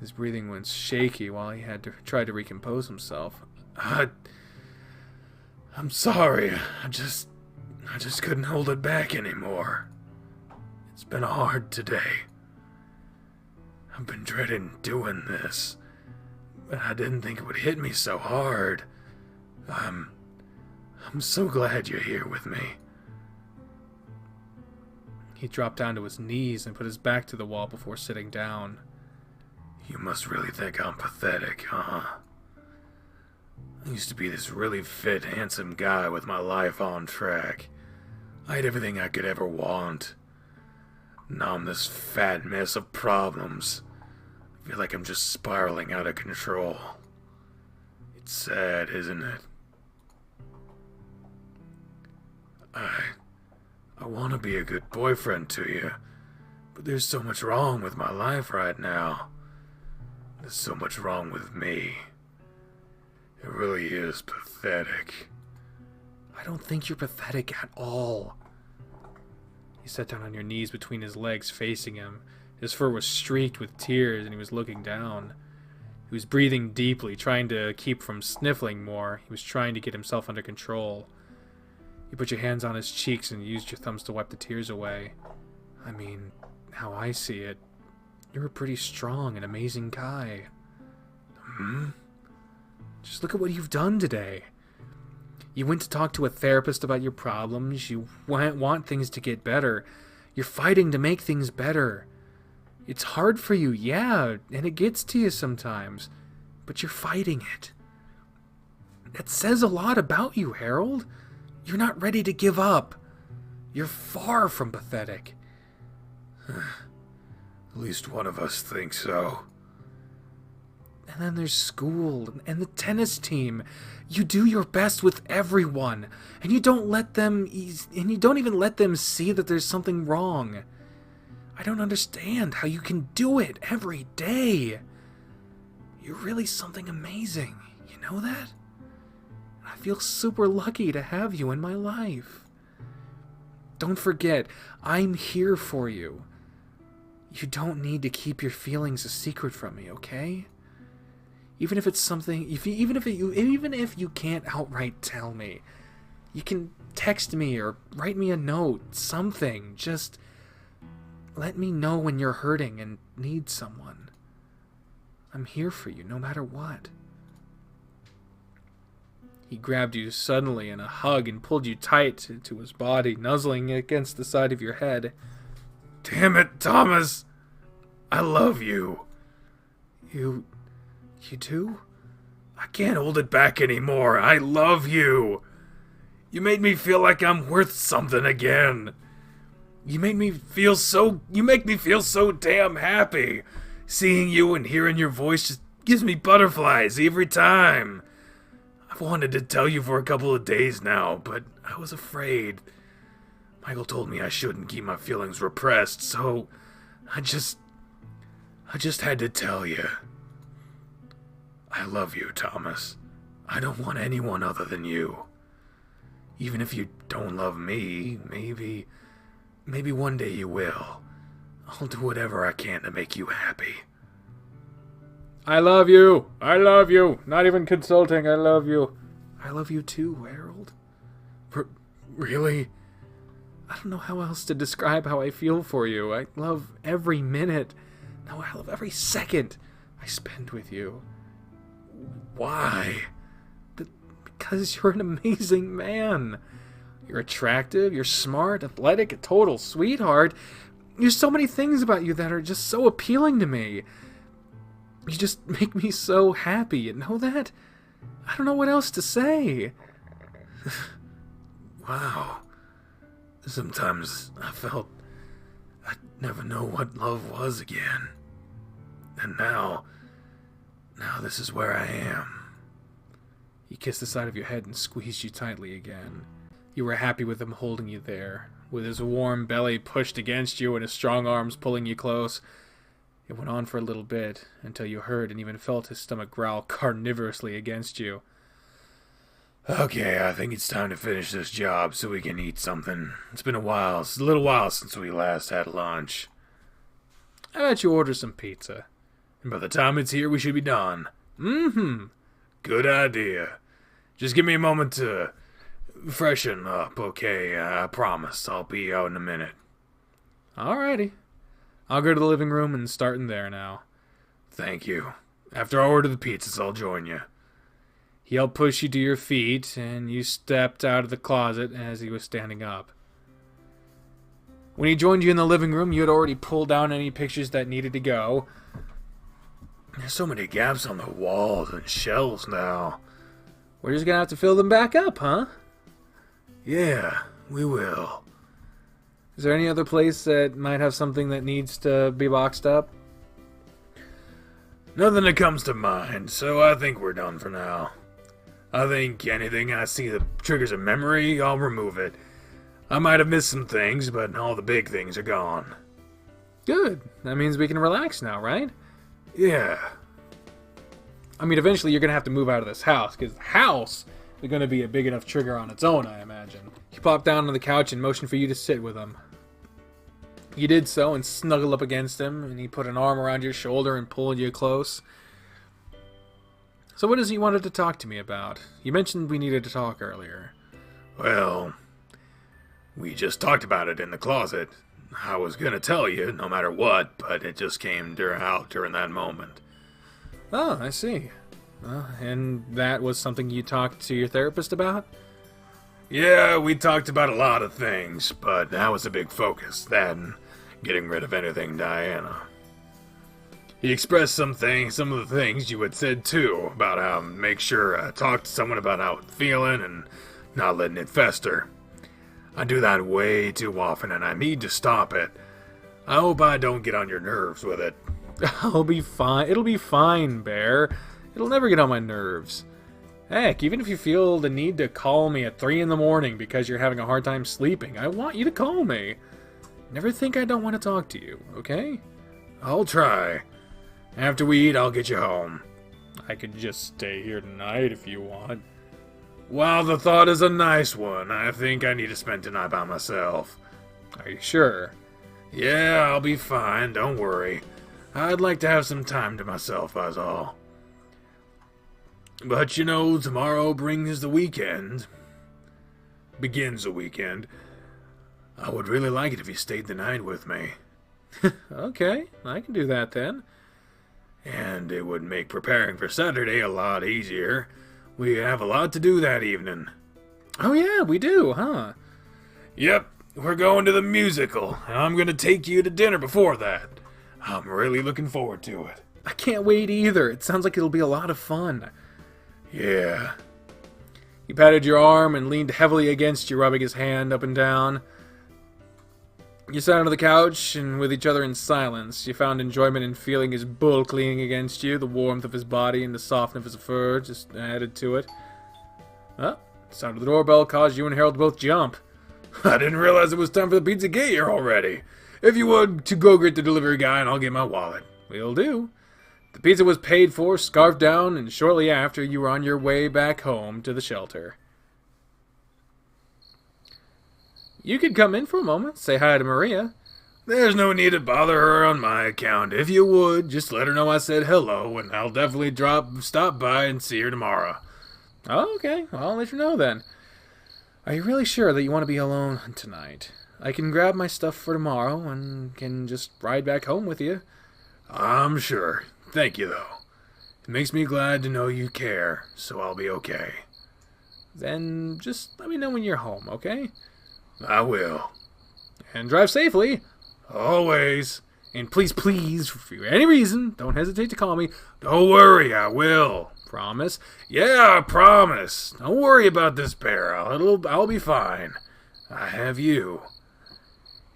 [SPEAKER 1] His breathing went shaky while he had to try to recompose himself.
[SPEAKER 2] I'm sorry. I just couldn't hold it back anymore. It's been hard today. I've been dreading doing this, but I didn't think it would hit me so hard. I'm so glad you're here with me.
[SPEAKER 1] He dropped down to his knees and put his back to the wall before sitting down.
[SPEAKER 2] You must really think I'm pathetic, huh? I used to be this really fit, handsome guy with my life on track. I had everything I could ever want. Now I'm this fat mess of problems. I feel like I'm just spiraling out of control. It's sad, isn't it? I want to be a good boyfriend to you, but there's so much wrong with my life right now. There's so much wrong with me. It really is pathetic.
[SPEAKER 1] I don't think you're pathetic at all. You sat down on your knees between his legs, facing him. His fur was streaked with tears, and he was looking down. He was breathing deeply, trying to keep from sniffling more. He was trying to get himself under control. You put your hands on his cheeks and used your thumbs to wipe the tears away. I mean, how I see it, you're a pretty strong and amazing guy. Just look at what you've done today. You went to talk to a therapist about your problems. You want things to get better. You're fighting to make things better. It's hard for you, yeah, and it gets to you sometimes. But you're fighting it. That says a lot about you, Harold. You're not ready to give up. You're far from pathetic.
[SPEAKER 2] At least one of us thinks so.
[SPEAKER 1] And then there's school and the tennis team. You do your best with everyone, and you don't even let them see that there's something wrong. I don't understand how you can do it every day. You're really something amazing, you know that? I feel super lucky to have you in my life. Don't forget, I'm here for you. You don't need to keep your feelings a secret from me, okay? Even if it's something, even if you can't outright tell me, you can text me or write me a note, something. Just let me know when you're hurting and need someone. I'm here for you no matter what. He grabbed you suddenly in a hug and pulled you tight to his body, nuzzling against the side of your head.
[SPEAKER 2] Damn it, Thomas! I love you.
[SPEAKER 1] You do?
[SPEAKER 2] I can't hold it back anymore. I love you. You made me feel like I'm worth something again. You make me feel so damn happy. Seeing you and hearing your voice just gives me butterflies every time. I've wanted to tell you for a couple of days now, but I was afraid. Michael told me I shouldn't keep my feelings repressed, so I just had to tell you. I love you, Thomas. I don't want anyone other than you. Even if you don't love me, maybe one day you will. I'll do whatever I can to make you happy.
[SPEAKER 3] I love you. I love you. Not even consulting. I love you.
[SPEAKER 1] I love you too, Harold.
[SPEAKER 2] Really?
[SPEAKER 1] I don't know how else to describe how I feel for you. I love every minute. No, I love every second I spend with you.
[SPEAKER 2] Why?
[SPEAKER 1] Because you're an amazing man. You're attractive, you're smart, athletic, a total sweetheart. There's so many things about you that are just so appealing to me. You just make me so happy, you know that? I don't know what else to say.
[SPEAKER 2] Wow. Sometimes I felt I'd never know what love was again. And now this is where I am.
[SPEAKER 1] He kissed the side of your head and squeezed you tightly again. You were happy with him holding you there, with his warm belly pushed against you and his strong arms pulling you close. It went on for a little bit, until you heard and even felt his stomach growl carnivorously against you.
[SPEAKER 2] Okay, I think it's time to finish this job so we can eat something. It's been a little while since we last had lunch.
[SPEAKER 1] I bet you order some pizza.
[SPEAKER 2] And by the time it's here, we should be done.
[SPEAKER 1] Mm-hmm.
[SPEAKER 2] Good idea. Just give me a moment to freshen up, okay? I promise I'll be out in a minute.
[SPEAKER 1] Alrighty. I'll go to the living room and start in there now.
[SPEAKER 2] Thank you. After I order the pizzas, I'll join you.
[SPEAKER 1] He helped push you to your feet, and you stepped out of the closet as he was standing up. When he joined you in the living room, you had already pulled down any pictures that needed to go.
[SPEAKER 2] There's so many gaps on the walls and shelves now.
[SPEAKER 1] We're just gonna have to fill them back up, huh?
[SPEAKER 2] Yeah, we will.
[SPEAKER 1] Is there any other place that might have something that needs to be boxed up?
[SPEAKER 2] Nothing that comes to mind, so I think we're done for now. I think anything I see that triggers a memory, I'll remove it. I might have missed some things, but all the big things are gone.
[SPEAKER 1] Good. That means we can relax now, right?
[SPEAKER 2] Yeah.
[SPEAKER 1] I mean, eventually you're going to have to move out of this house, because the house is going to be a big enough trigger on its own, I imagine. He plopped down on the couch and motioned for you to sit with him. You did so and snuggled up against him, and he put an arm around your shoulder and pulled you close. So what is it you wanted to talk to me about? You mentioned we needed to talk earlier.
[SPEAKER 2] Well, we just talked about it in the closet. I was going to tell you, no matter what, but it just came out during that moment.
[SPEAKER 1] Oh, I see. And that was something you talked to your therapist about?
[SPEAKER 2] Yeah, we talked about a lot of things, but that was a big focus, that and getting rid of anything Diana. He expressed some of the things you had said too, about how make sure I talk to someone about how it's feeling and not letting it fester. I do that way too often and I need to stop it. I hope I don't get on your nerves with it.
[SPEAKER 1] I'll be fine. It'll be fine, Bear. It'll never get on my nerves. Heck, even if you feel the need to call me at 3 in the morning because you're having a hard time sleeping, I want you to call me. Never think I don't want to talk to you, okay?
[SPEAKER 2] I'll try. After we eat, I'll get you home.
[SPEAKER 1] I could just stay here tonight if you want.
[SPEAKER 2] While the thought is a nice one, I think I need to spend tonight by myself.
[SPEAKER 1] Are you sure?
[SPEAKER 2] Yeah, I'll be fine, don't worry. I'd like to have some time to myself, that's all. But you know, tomorrow brings the weekend. Begins the weekend. I would really like it if you stayed the night with me.
[SPEAKER 1] Okay, I can do that then.
[SPEAKER 2] And it would make preparing for Saturday a lot easier. We have a lot to do that evening.
[SPEAKER 1] Oh yeah, we do, huh?
[SPEAKER 2] Yep, we're going to the musical, and I'm going to take you to dinner before that. I'm really looking forward to it.
[SPEAKER 1] I can't wait either. It sounds like it'll be a lot of fun.
[SPEAKER 2] Yeah.
[SPEAKER 1] He patted your arm and leaned heavily against you, rubbing his hand up and down. You sat on the couch, and with each other in silence, you found enjoyment in feeling his bulk leaning against you, the warmth of his body and the softness of his fur just added to it. The sound of the doorbell caused you and Harold to both jump.
[SPEAKER 2] I didn't realize it was time for the pizza get here already. If you would, to go get the delivery guy and I'll get my wallet.
[SPEAKER 1] Will do. The pizza was paid for, scarfed down, and shortly after, you were on your way back home to the shelter. You could come in for a moment, say hi to Maria.
[SPEAKER 2] There's no need to bother her on my account. If you would, just let her know I said hello, and I'll definitely stop by and see her tomorrow.
[SPEAKER 1] Oh, okay. Well, I'll let you know then. Are you really sure that you want to be alone tonight? I can grab my stuff for tomorrow and can just ride back home with you.
[SPEAKER 2] I'm sure. Thank you, though. It makes me glad to know you care, so I'll be okay.
[SPEAKER 1] Then just let me know when you're home, okay?
[SPEAKER 2] I will.
[SPEAKER 1] And drive safely.
[SPEAKER 2] Always.
[SPEAKER 1] And please, for any reason, don't hesitate to call me.
[SPEAKER 2] Don't worry, I will.
[SPEAKER 1] Promise?
[SPEAKER 2] Yeah, I promise. Don't worry about this bear. I'll be fine. I have you.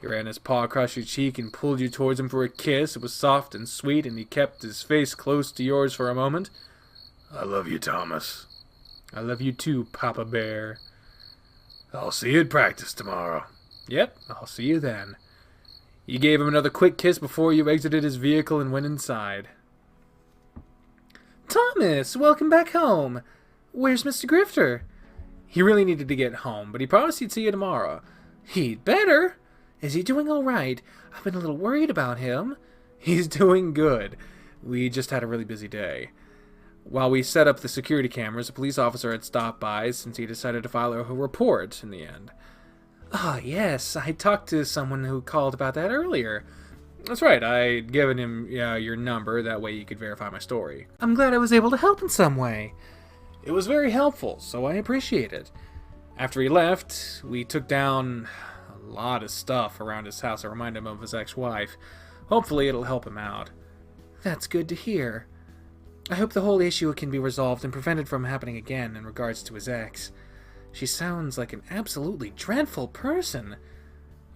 [SPEAKER 1] He ran his paw across your cheek and pulled you towards him for a kiss. It was soft and sweet, and he kept his face close to yours for a moment.
[SPEAKER 2] I love you, Thomas.
[SPEAKER 1] I love you too, Papa Bear.
[SPEAKER 2] I'll see you at practice tomorrow.
[SPEAKER 1] Yep, I'll see you then. You gave him another quick kiss before you exited his vehicle and went inside. Thomas, welcome back home. Where's Mr. Grifter? He really needed to get home, but he promised he'd see you tomorrow. He'd better. Is he doing all right? I've been a little worried about him. He's doing good. We just had a really busy day. While we set up the security cameras, a police officer had stopped by since he decided to file a report in the end. Ah, yes, I talked to someone who called about that earlier. That's right, I'd given him your number, that way you could verify my story. I'm glad I was able to help in some way. It was very helpful, so I appreciate it. After he left, we took down a lot of stuff around his house that reminded him of his ex-wife. Hopefully it'll help him out. That's good to hear. I hope the whole issue can be resolved and prevented from happening again in regards to his ex. She sounds like an absolutely dreadful person.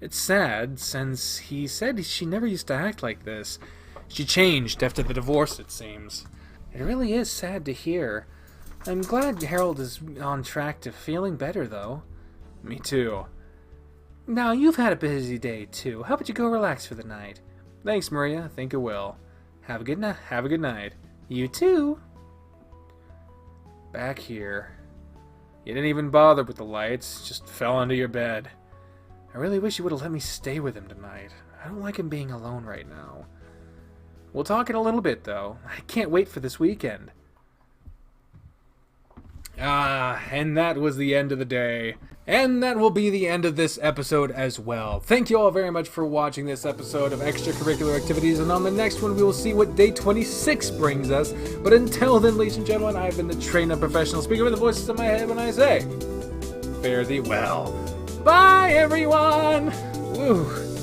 [SPEAKER 1] It's sad, since he said she never used to act like this. She changed after the divorce, it seems. It really is sad to hear. I'm glad Harold is on track to feeling better, though. Me too. Now, you've had a busy day, too. How about you go relax for the night? Thanks, Maria. I think I will. Have a good night. You too. Back here. You didn't even bother with the lights. Just fell into your bed. I really wish you would have let me stay with him tonight. I don't like him being alone right now. We'll talk in a little bit, though. I can't wait for this weekend. And that was the end of the day. And that will be the end of this episode as well. Thank you all very much for watching this episode of Extracurricular Activities, and on the next one we will see what day 26 brings us. But until then, ladies and gentlemen, I've been the trained-up professional speaker with the voices in my head when I say, fare thee well. Bye, everyone! Woo.